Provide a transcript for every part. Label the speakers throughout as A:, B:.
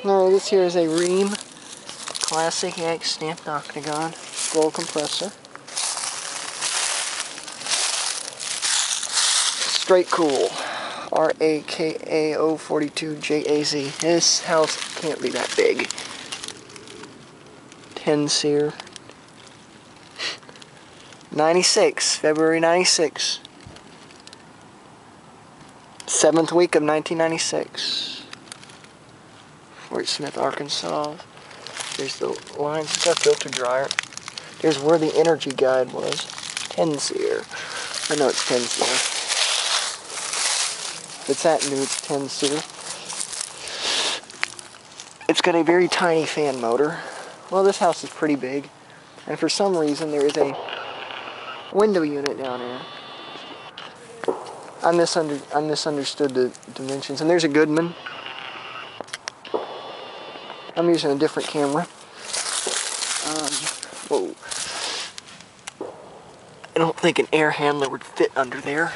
A: Alright, this here is a Rheem Classic X stamped octagon scroll compressor. Straight cool. RAKAO42JAZ. This house can't be that big. 10 SEER. 96, February 96. 7th week of 1996. Fort Smith, Arkansas. There's the lines. It's got a filter dryer. There's where the energy guide was. 10 SEER. I know it's 10 SEER. If it's that new, it's 10 SEER. It's got a very tiny fan motor. Well, this house is pretty big. And for some reason, there is a window unit down there. I misunderstood the dimensions. And there's a Goodman. I'm using a different camera. Whoa. I don't think an air handler would fit under there.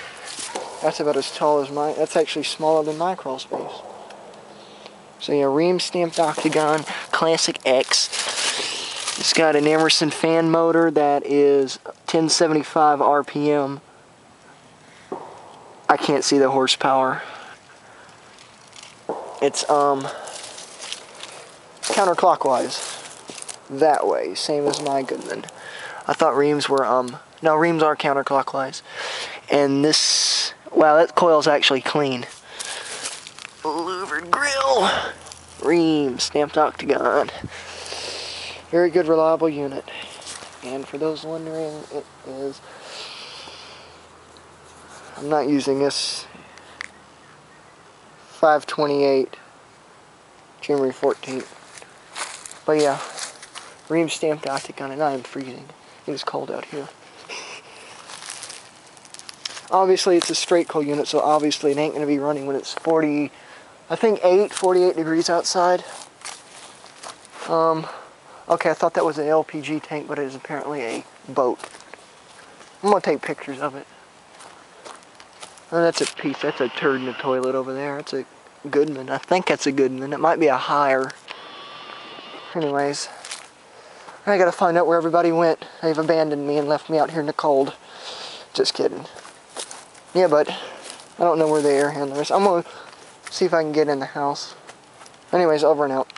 A: That's about as tall as mine. That's actually smaller than my crawl space. So yeah, Rheem stamped octagon, Classic X. It's got an Emerson fan motor that is 1075 RPM. I can't see the horsepower. It's counterclockwise. That way, same as my Goodman. I thought Rheems were no, Rheems are counterclockwise. And this, wow, that coil's actually clean. Louvered grill. Rheem stamped octagon. Very good, reliable unit. And for those wondering, it is, I'm not using this 528 January 14th. But yeah, Rheem stamped octagon, and I am freezing. It is cold out here. Obviously, it's a straight coil unit, so obviously it ain't going to be running when it's 48 degrees outside. Okay, I thought that was an LPG tank, but it is apparently a boat. I'm going to take pictures of it. Oh, that's a piece. That's a turd in the toilet over there. That's a Goodman. I think that's a Goodman. It might be a higher. Anyways, I got to find out where everybody went. They've abandoned me and left me out here in the cold. Just kidding. Yeah, but I don't know where the air handler is. I'm going to see if I can get in the house. Anyways, over and out.